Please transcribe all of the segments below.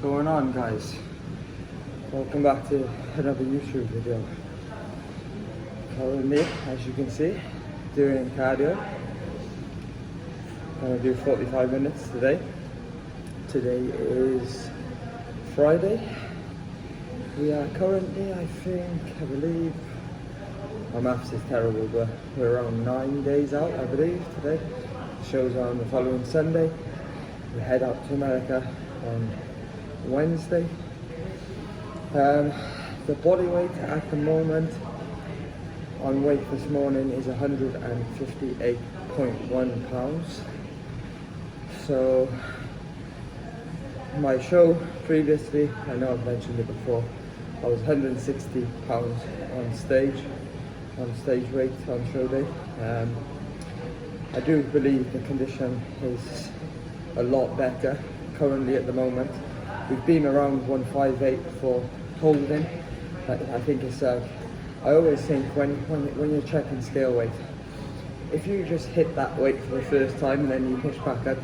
going on, guys? Welcome back to another YouTube video. Currently, as you can see, doing cardio. I'm gonna do 45 minutes today. Today is Friday. We are currently, I believe, my maths is terrible, but we're around 9 days out, I believe, today. The show's on the following Sunday. We head out to America on Wednesday. The body weight at the moment on weight this morning is 158.1 pounds. So my show previously, I know I've mentioned it before, I was 160 pounds on stage weight on show day. I do believe the condition is a lot better currently at the moment. We've been around 158 for holding. I think it's I always think when you're checking scale weight, if you just hit that weight for the first time and then you push back up,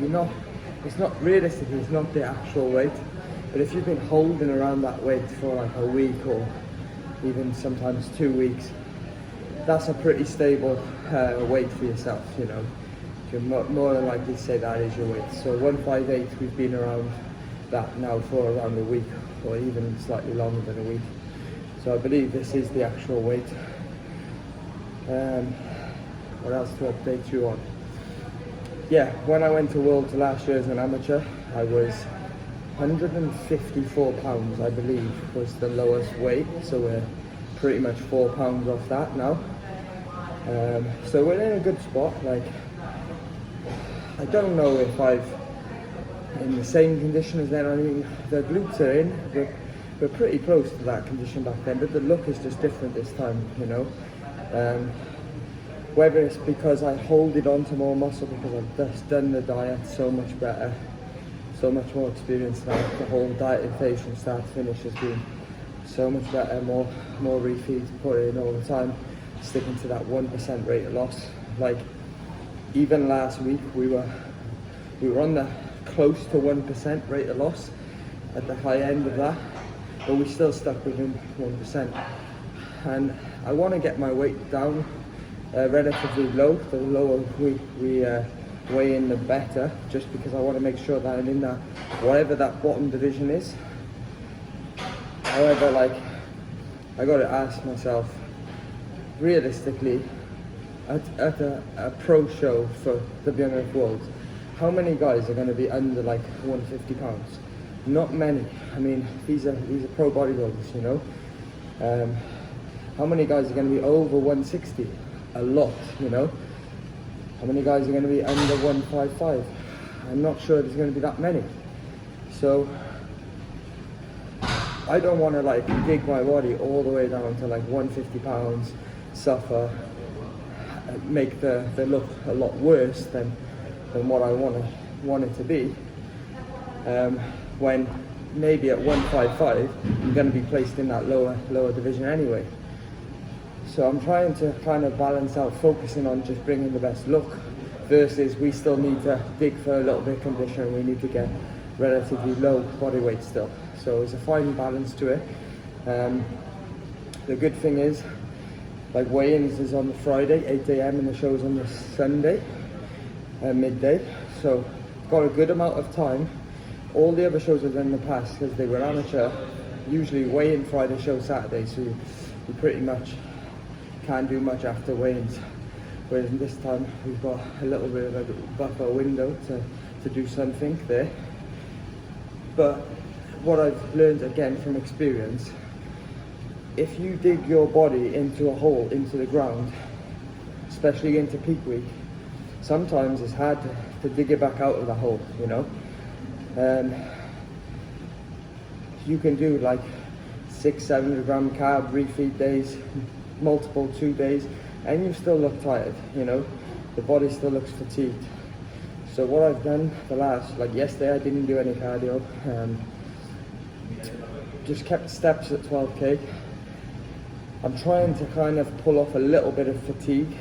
it's not realistically, it's not the actual weight. But if you've been holding around that weight for like a week or even sometimes 2 weeks, that's a pretty stable weight for yourself, you know. You're more than likely to say that is your weight. So 158, we've been around that now for around a week, or even slightly longer than a week. So I believe this is the actual weight. What else to update you on? Yeah, when I went to Worlds last year as an amateur, I was 154 pounds, I believe, was the lowest weight. So we're pretty much 4 pounds off that now. So we're in a good spot. Like, I don't know if I've in the same condition as then. I mean, the glutes are in, we're pretty close to that condition back then, but the look is just different this time, you know. Whether it's because I hold it onto more muscle because I've just done the diet so much better, so much more experience now. The whole dieting phase from start to finish has been so much better, more refeeds put in all the time, sticking to that 1% rate of loss. Like, even last week we were on the close to 1% rate of loss at the high end of that, but we still stuck within 1%. And I want to get my weight down relatively low. The lower we weigh in, the better, just because I want to make sure that I'm in that, whatever that bottom division is. However, like, I got to ask myself, realistically, at a pro show for WNBF Worlds, how many guys are going to be under like 150 pounds? Not many. I mean, these are pro bodybuilders, you know. How many guys are going to be over 160? A lot, you know. How many guys are going to be under 155? I'm not sure there's going to be that many. So I don't want to like dig my body all the way down to like 150 pounds, suffer, make the look a lot worse than what I want it to be, when maybe at 155 I'm going to be placed in that lower division anyway. So I'm trying to kind of balance out, focusing on just bringing the best look versus we still need to dig for a little bit of condition. We need to get relatively low body weight still. So it's a fine balance to it. The good thing is, like, weigh-ins is on the Friday, 8 AM, and the show's on the Sunday, midday. So got a good amount of time. All the other shows I've done in the past, because they were amateur, usually weigh-in Friday, show Saturday, so you pretty much can't do much after weigh-ins. Whereas this time we've got a little bit of a buffer window to do something there. But what I've learned again from experience, if you dig your body into a hole, into the ground, especially into peak week, sometimes it's hard to dig it back out of the hole, you know. You can do like 600-700 gram carb refeed days, multiple 2 days, and you still look tired, you know. The body still looks fatigued. So what I've done the last, like yesterday I didn't do any cardio, just kept steps at 12k. I'm trying to kind of pull off a little bit of fatigue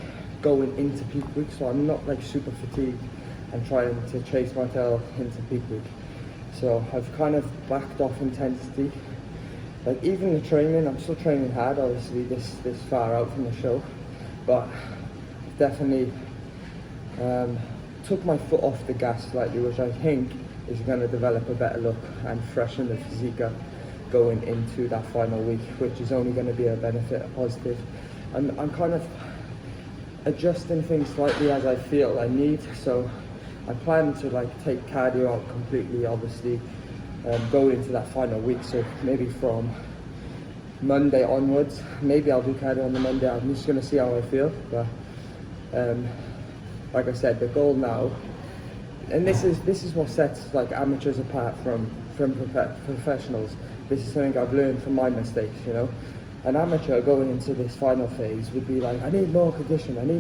going into peak week, so I'm not like super fatigued and trying to chase my tail into peak week. So I've kind of backed off intensity. Like even the training, I'm still training hard, obviously this far out from the show, but definitely took my foot off the gas slightly, which I think is going to develop a better look and freshen the physique up going into that final week, which is only going to be a benefit, a positive. I'm kind of adjusting things slightly as I feel I need, so I plan to like take cardio out completely, obviously, going into that final week. So maybe from Monday onwards, maybe I'll do cardio on the Monday. I'm just going to see how I feel, but like I said, the goal now, and this is what sets like amateurs apart from professionals. This is something I've learned from my mistakes, you know. An amateur going into this final phase would be like, I need more condition, and they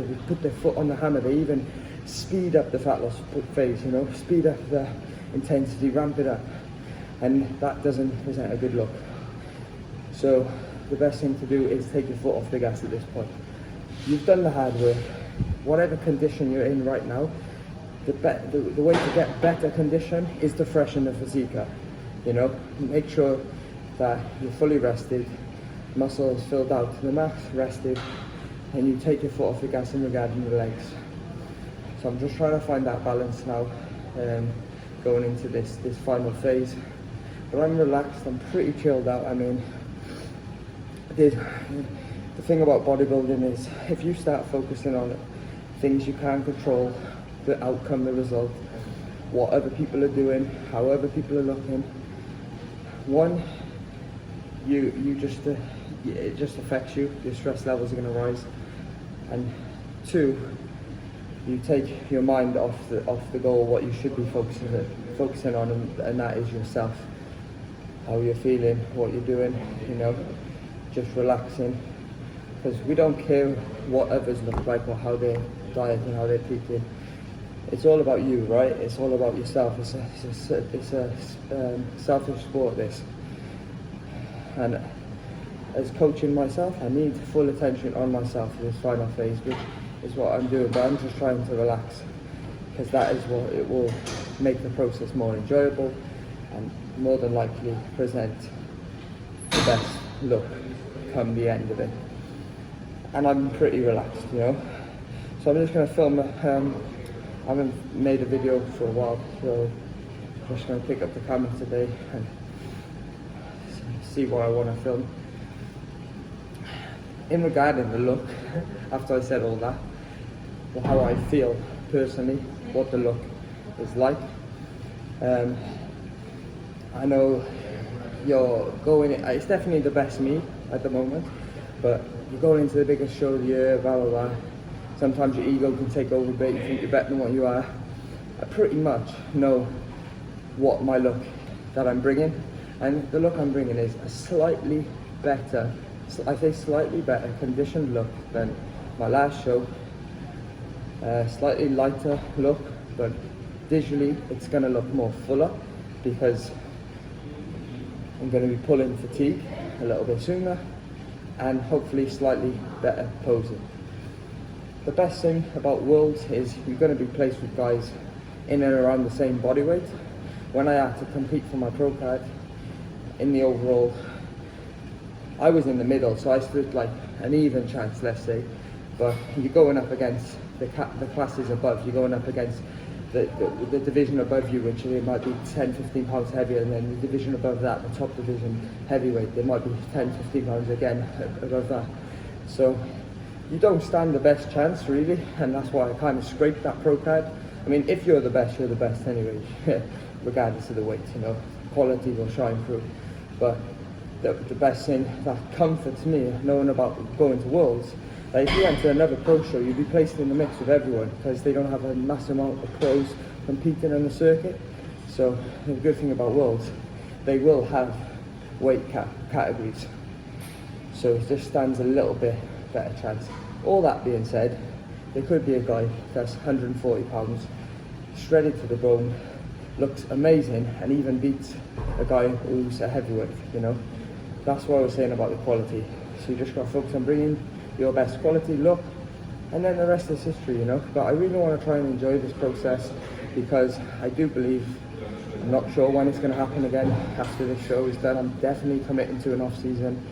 would put their foot on the hammer. They even speed up the fat loss phase, you know, speed up the intensity, ramp it up, and that doesn't present a good look. So the best thing to do is take your foot off the gas at this point. You've done the hard work. Whatever condition you're in right now, the way to get better condition is to freshen the physique up. You know, make sure that you're fully rested, muscles filled out to the max, rested, and you take your foot off the gas in regarding the legs. So I'm just trying to find that balance now, going into this final phase. But I'm relaxed, I'm pretty chilled out. I mean, the thing about bodybuilding is if you start focusing on things you can't control, the outcome, the result, what other people are doing, how other people are looking, one, it just affects you. Your stress levels are going to rise, and two, you take your mind off the goal, what you should be focusing on, and that is yourself, how you're feeling, what you're doing, you know, just relaxing, because we don't care what others look like or how they're dieting, how they're peaking. It's all about you, right? It's all about yourself. It's a selfish sport, this. And as coaching myself, I need full attention on myself for this final phase, which is what I'm doing. But I'm just trying to relax, because that is what it will make the process more enjoyable and more than likely present the best look come the end of it. And I'm pretty relaxed, you know. So I'm just going to film. I haven't made a video for a while, so I'm just going to pick up the camera today and see what I want to film. In regarding the look, after I said all that, how I feel personally, what the look is like. I know you're going, it's definitely the best me at the moment, but you're going into the biggest show of the year, blah blah blah. Sometimes your ego can take over a bit, you think you're better than what you are. I pretty much know what my look that I'm bringing, and the look I'm bringing is a slightly better, I say slightly better conditioned look than my last show. Slightly lighter look, but visually it's going to look more fuller, because I'm going to be pulling fatigue a little bit sooner, and hopefully slightly better posing. The best thing about Worlds is you're going to be placed with guys in and around the same body weight. When I had to compete for my pro card in the overall, I was in the middle, so I stood like an even chance, let's say. But you're going up against the classes above. You're going up against the division above you, which it might be 10-15 pounds heavier, and then the division above that, the top division heavyweight, there might be 10-15 pounds again above that. So you don't stand the best chance, really, and that's why I kind of scraped that pro card. I mean, if you're the best anyway, regardless of the weight, you know, quality will shine through. But the best thing that comforts me, knowing about going to Worlds, that if you went to another pro show, you'd be placed in the mix with everyone, because they don't have a massive amount of pros competing on the circuit. So the good thing about Worlds, they will have weight categories. So it just stands a little bit better chance. All that being said, there could be a guy that's 140 pounds, shredded to the bone, looks amazing, and even beats a guy who's a heavyweight, you know. That's what I was saying about the quality. So you just got to focus on bringing your best quality look, and then the rest is history, you know. But I really want to try and enjoy this process, because I do believe I'm not sure when it's going to happen again after this show is done. I'm definitely committing to an off season.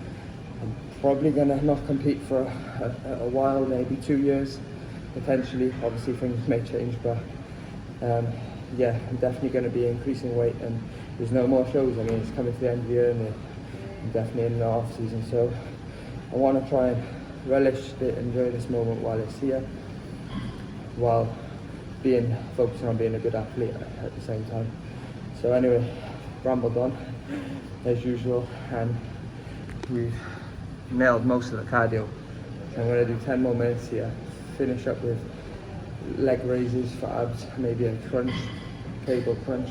I'm probably going to not compete for a while, maybe 2 years potentially. Obviously things may change, but yeah, I'm definitely going to be increasing weight, and there's no more shows. I mean, it's coming to the end of the year, and I'm definitely in the off season, so I want to try and relish it, enjoy this moment while it's here, while focusing on being a good athlete at the same time. So anyway, rambled on as usual, and we've nailed most of the cardio. So I'm going to do 10 more minutes here, finish up with leg raises for abs, maybe a crunch, cable crunch,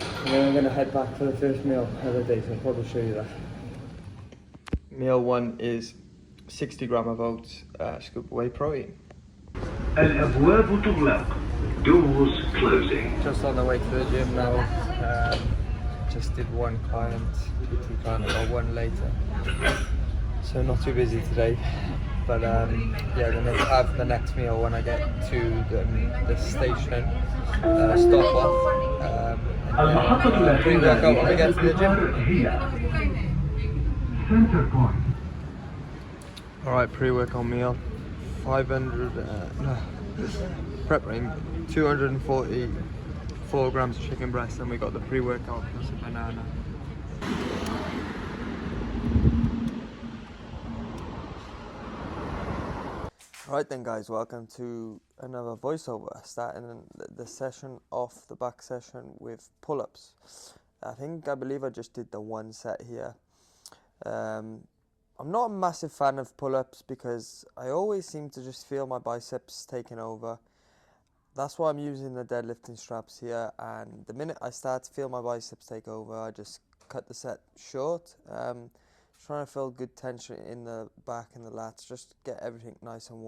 and then I'm going to head back for the first meal of the day, so I'll probably show you that. Meal 1 is 60 gram of oats, scoop of whey protein. الأبواب تغلق. Doors closing. Just on the way to the gym now. Just did one client, PT client, I got one later. So not too busy today. But yeah, then I'll have the next meal when I get to the station, stop off, and pre-workout when I get to the gym. Alright, pre-workout meal, 244 grams of chicken breast, and we got the pre-workout plus a banana. Alright then guys, welcome to another voiceover, starting the session off, the back session with pull-ups. I believe I just did the one set here. I'm not a massive fan of pull-ups because I always seem to just feel my biceps taking over. That's why I'm using the deadlifting straps here, and the minute I start to feel my biceps take over, I just cut the set short. Trying to feel good tension in the back and the lats, just get everything nice and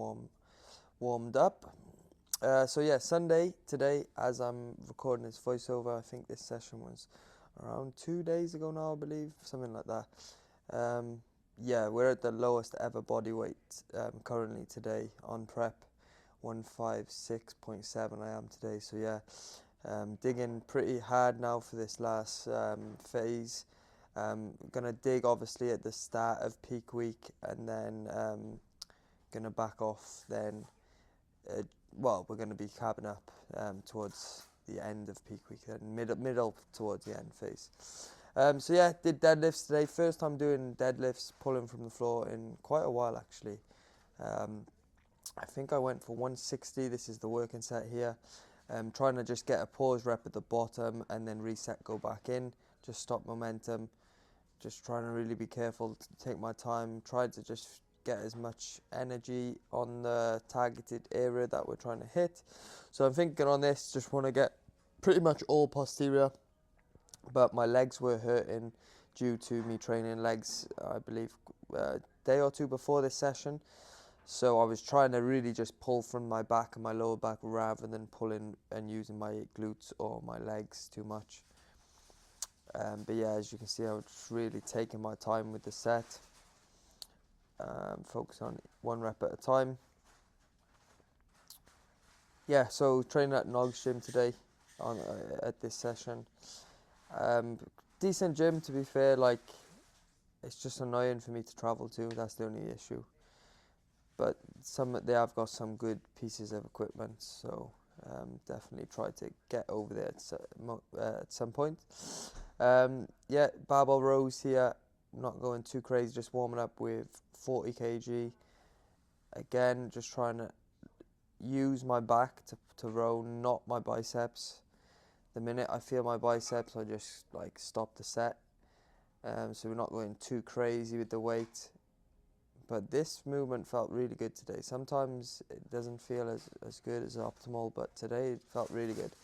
warmed up. So yeah, Sunday today, as I'm recording this voiceover, I think this session was around 2 days ago now, I believe, something like that. Yeah, we're at the lowest ever body weight currently today on prep, 156.7 I am today. So yeah, digging pretty hard now for this last phase. Gonna dig obviously at the start of peak week, and then gonna back off then. Well, we're gonna be cabbing up towards the end of peak week, then middle towards the end phase. So yeah, did deadlifts today. First time doing deadlifts, pulling from the floor in quite a while actually. I think I went for 160. This is the working set here. Trying to just get a pause rep at the bottom and then reset, go back in, just stop momentum. Just trying to really be careful to take my time, try to just get as much energy on the targeted area that we're trying to hit. So I'm thinking on this, just want to get pretty much all posterior, but my legs were hurting due to me training legs, I believe, a day or two before this session. So I was trying to really just pull from my back and my lower back rather than pulling and using my glutes or my legs too much. But yeah, as you can see, I was just really taking my time with the set. Focus on one rep at a time. Yeah, so training at Nog's gym today at this session. Decent gym, to be fair. Like, it's just annoying for me to travel to. That's the only issue. But they have got some good pieces of equipment, so definitely try to get over there at some point. Yeah, barbell rows here, not going too crazy, just warming up with 40 kg. Again, just trying to use my back to row, not my biceps. The minute I feel my biceps, I just like stop the set. So we're not going too crazy with the weight. But this movement felt really good today. Sometimes it doesn't feel as good as optimal, but today it felt really good.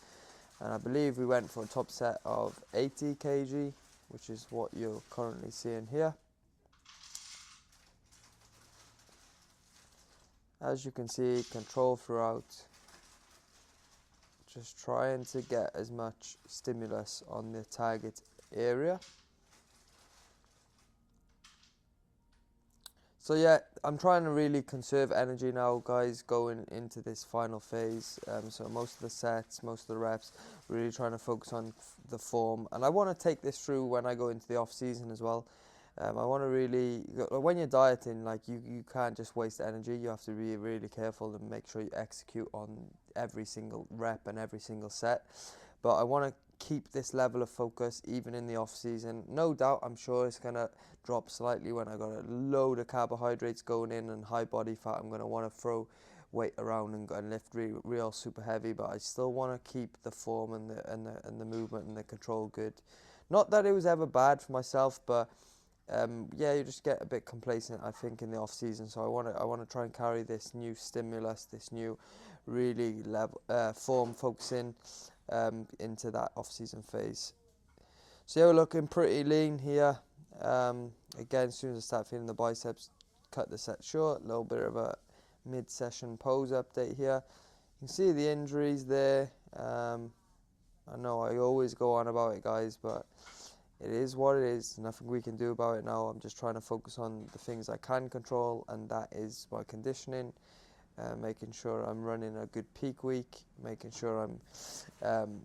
And I believe we went for a top set of 80 kg, which is what you're currently seeing here. As you can see, control throughout. Just trying to get as much stimulus on the target area. So yeah, I'm trying to really conserve energy now, guys, going into this final phase. So most of the sets, most of the reps, really trying to focus on the form. And I want to take this through when I go into the off season as well. I want to really, when you're dieting, like you can't just waste energy. You have to be really careful and make sure you execute on every single rep and every single set. But I want to keep this level of focus even in the off season. No doubt, I'm sure it's gonna drop slightly when I got a load of carbohydrates going in and high body fat. I'm gonna want to throw weight around and lift real super heavy, but I still want to keep the form and the movement and the control good. Not that it was ever bad for myself, but yeah, you just get a bit complacent, I think, in the off season. So I want to try and carry this new stimulus, this new really level form focusing into that off season phase. So yeah, we're looking pretty lean here. Again, as soon as I start feeling the biceps, cut the set short. A little bit of a mid-session pose update here. You can see the injuries there. I know I always go on about it, guys, but it is what it is. Nothing we can do about it now. I'm just trying to focus on the things I can control, and that is my conditioning, making sure I'm running a good peak week, making sure I'm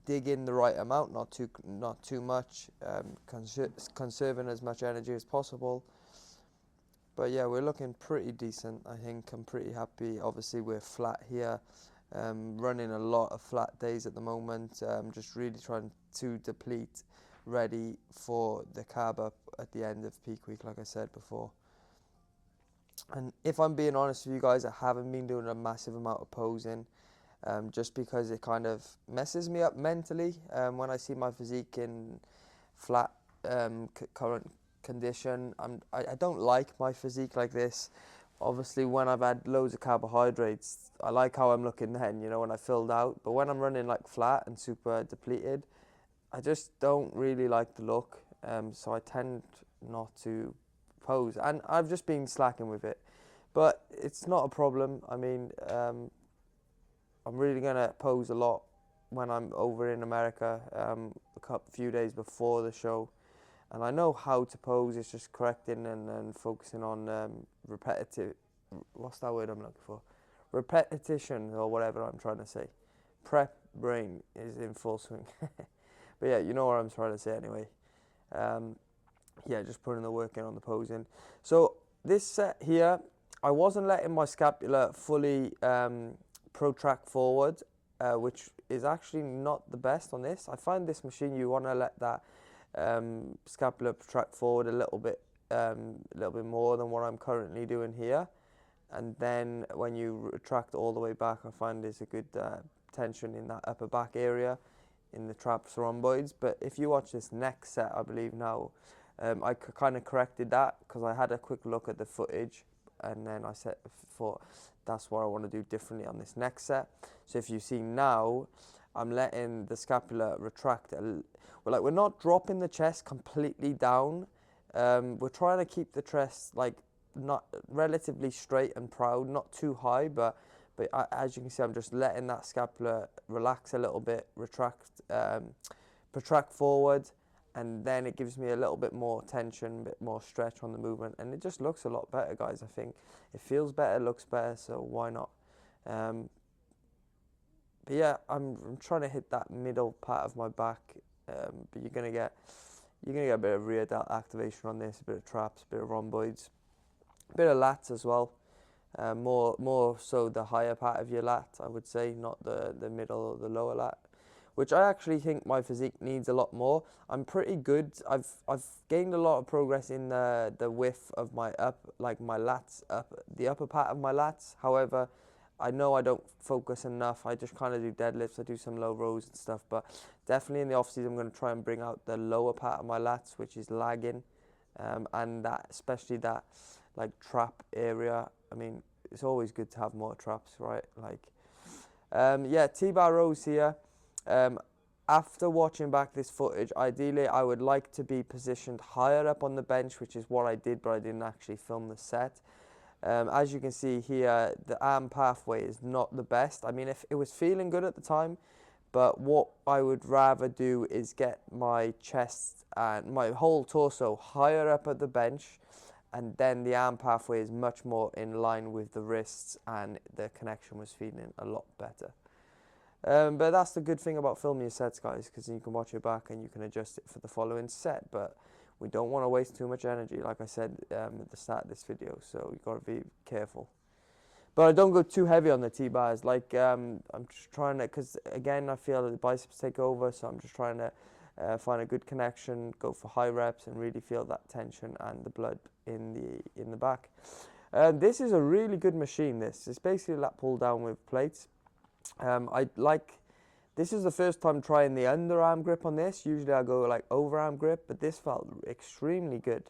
digging the right amount, not too much, conserving as much energy as possible. But yeah, we're looking pretty decent. I think I'm pretty happy. Obviously, we're flat here. Running a lot of flat days at the moment. Just really trying to deplete, ready for the carb up at the end of peak week, like I said before. And if I'm being honest with you guys, I haven't been doing a massive amount of posing, just because it kind of messes me up mentally. When I see my physique in flat current condition, I don't like my physique like this. Obviously, when I've had loads of carbohydrates, I like how I'm looking then, you know, when I filled out. But when I'm running like flat and super depleted, I just don't really like the look. So I tend not to pose. And I've just been slacking with it. But it's not a problem. I mean, I'm really going to pose a lot when I'm over in America, a few days before the show. And I know how to pose. It's just correcting and focusing on repetitive. What's that word I'm looking for? Repetition or whatever I'm trying to say. Prep brain is in full swing. But yeah, you know what I'm trying to say anyway. Yeah, just putting the work in on the posing. So this set here, I wasn't letting my scapula fully protract forward, which is actually not the best on this. I find this machine, you want to let that scapula protract forward a little bit more than what I'm currently doing here, and then when you retract all the way back, I find there's a good tension in that upper back area in the traps rhomboids. But if you watch this next set, I believe now, I kind of corrected that because I had a quick look at the footage, and then I thought that's what I want to do differently on this next set. So if you see now, I'm letting the scapula retract. We're not dropping the chest completely down. We're trying to keep the chest like not relatively straight and proud, not too high, but as you can see, I'm just letting that scapula relax a little bit, protract forward, and then it gives me a little bit more tension, a bit more stretch on the movement, and it just looks a lot better, guys. I think it feels better, looks better, so why not? But yeah, I'm trying to hit that middle part of my back, but you're gonna get a bit of rear delt activation on this, a bit of traps, a bit of rhomboids, a bit of lats as well. More so the higher part of your lat, I would say, not the middle or the lower lat, which I actually think my physique needs a lot more. I'm pretty good. I've gained a lot of progress in the width of my my lats, the upper part of my lats. However, I know I don't focus enough. I just kind of do deadlifts. I do some low rows and stuff, but definitely in the off season, I'm going to try and bring out the lower part of my lats, which is lagging, and that, especially that like trap area. I mean, it's always good to have more traps, right? Yeah, T-bar rows here. After watching back this footage, ideally I would like to be positioned higher up on the bench, which is what I did, but I didn't actually film the set. As you can see here, the arm pathway is not the best. I mean, if it was feeling good at the time, but what I would rather do is get my chest and my whole torso higher up at the bench, and then the arm pathway is much more in line with the wrists, and the connection was feeling a lot better. But that's the good thing about filming your sets, guys, because you can watch it back and you can adjust it for the following set. But we don't want to waste too much energy, like I said at the start of this video, so you've got to be careful. But I don't go too heavy on the T-bars. Like, I'm just trying to, because again, I feel that the biceps take over, so I'm just trying to find a good connection, go for high reps, and really feel that tension and the blood in the back. This is a really good machine. It's basically lat pull down with plates. This is the first time trying the underarm grip on this. Usually I go like overarm grip, but this felt extremely good.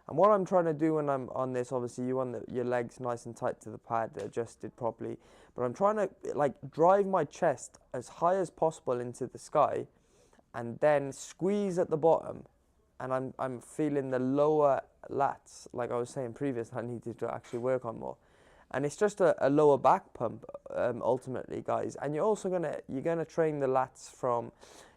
And what I'm trying to do when I'm on this, obviously you want your legs nice and tight to the pad, adjusted properly. But I'm trying to like drive my chest as high as possible into the sky, and then squeeze at the bottom. And I'm feeling the lower lats, like I was saying previously, I needed to actually work on more. And it's just a lower back pump, ultimately, guys. And you're also gonna train the lats from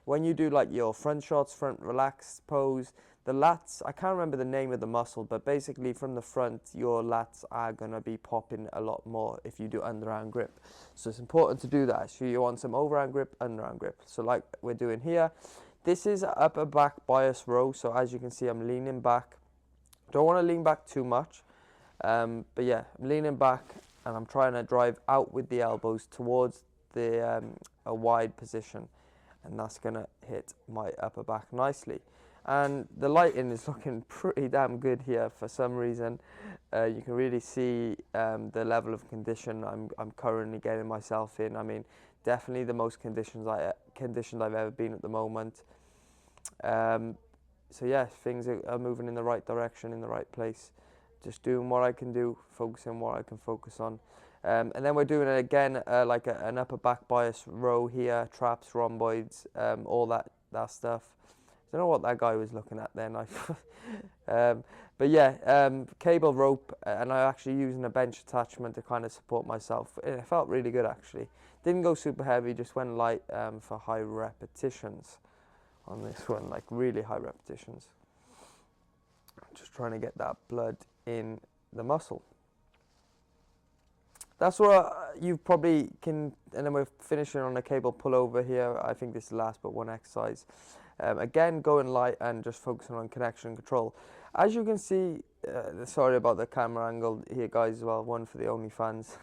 when you do like your front shots, front relaxed pose. The lats, I can't remember the name of the muscle, but basically from the front, your lats are gonna be popping a lot more if you do underarm grip. So it's important to do that. So you want some overarm grip, underarm grip. So like we're doing here, this is upper back bias row. So as you can see, I'm leaning back. Don't want to lean back too much. But yeah, I'm leaning back and I'm trying to drive out with the elbows towards the a wide position, and that's gonna hit my upper back nicely. And the lighting is looking pretty damn good here for some reason. You can really see the level of condition I'm currently getting myself in. I mean, definitely the most conditioned I've ever been at the moment. So yeah, things are moving in the right direction, in the right place. Just doing what I can do, focusing what I can focus on. And then we're doing it again, like an upper back bias row here, traps, rhomboids, all that stuff. I don't know what that guy was looking at then. But yeah, cable rope, and I'm actually using a bench attachment to kind of support myself. It felt really good actually. Didn't go super heavy, just went light for high repetitions on this one, like really high repetitions. Just trying to get that blood in the muscle. That's what you probably can, and then we're finishing on a cable pullover here. I think this is the last but one exercise. Again, going light and just focusing on connection and control. As you can see, sorry about the camera angle here, guys, as well, one for the OnlyFans.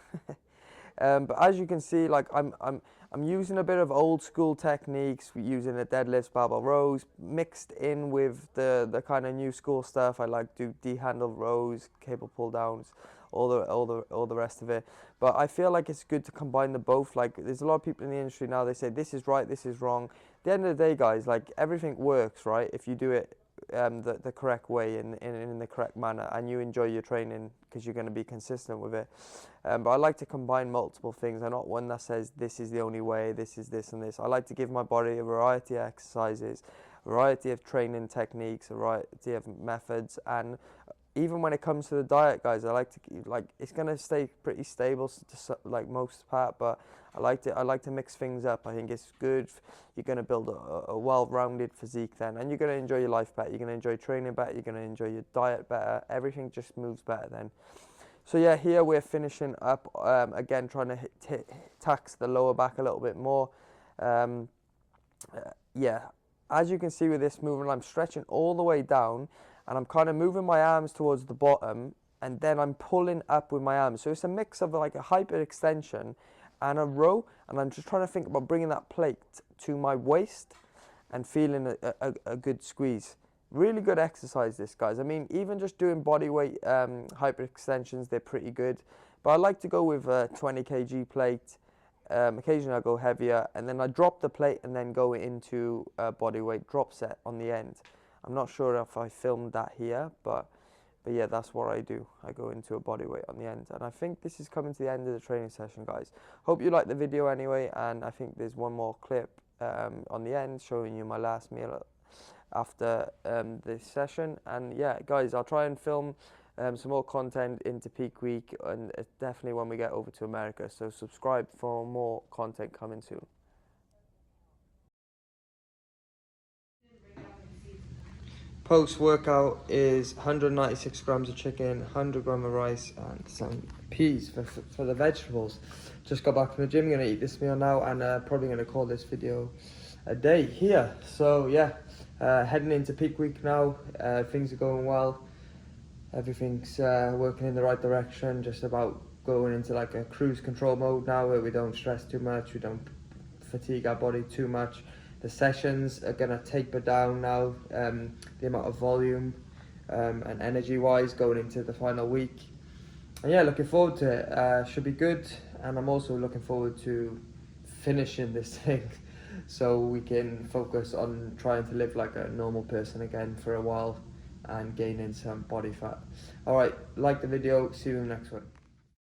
But as you can see, like I'm using a bit of old school techniques, using the deadlifts, barbell rows, mixed in with the kind of new school stuff. I like to do D-handle rows, cable pull downs, all the rest of it. But I feel like it's good to combine the both. Like there's a lot of people in the industry now, they say this is right, this is wrong. At the end of the day, guys, like everything works, right? If you do it the correct way, in the correct manner, and you enjoy your training because you're going to be consistent with it. But I like to combine multiple things. I'm not one that says this is the only way, this is this and this. I like to give my body a variety of exercises, a variety of training techniques, a variety of methods, and even when it comes to the diet, guys, I like to it's gonna stay pretty stable to like most part, but I like to mix things up. I think it's good. You're gonna build a well-rounded physique then, and you're gonna enjoy your life better. You're gonna enjoy training better. You're gonna enjoy your diet better. Everything just moves better then. So yeah, here we're finishing up again, trying to tax the lower back a little bit more. Yeah, as you can see with this movement, I'm stretching all the way down, and I'm kind of moving my arms towards the bottom, and then I'm pulling up with my arms. So it's a mix of like a hyperextension and a row, and I'm just trying to think about bringing that plate to my waist and feeling a good squeeze. Really good exercise this, guys. I mean, even just doing body weight hyperextensions, they're pretty good. But I like to go with a 20 kg plate. Occasionally I go heavier, and then I drop the plate and then go into a body weight drop set on the end. I'm not sure if I filmed that here, but yeah, that's what I do. I go into a body weight on the end, and I think this is coming to the end of the training session, guys. Hope you liked the video anyway, and I think there's one more clip on the end showing you my last meal after this session. And yeah, guys, I'll try and film some more content into peak week, and definitely when we get over to America, so subscribe for more content coming soon. post-workout is 196 grams of chicken, 100 grams of rice, and some peas for the vegetables. Just got back from the gym, gonna eat this meal now, and probably gonna call this video a day here. So yeah, heading into peak week now. Things are going well. Everything's working in the right direction. Just about going into like a cruise control mode now, where we don't stress too much, we don't fatigue our body too much. The sessions are gonna taper down now, the amount of volume and energy wise going into the final week. And yeah, looking forward to it. Should be good, and I'm also looking forward to finishing this thing so we can focus on trying to live like a normal person again for a while and gaining some body fat. Alright, like the video, see you in the next one.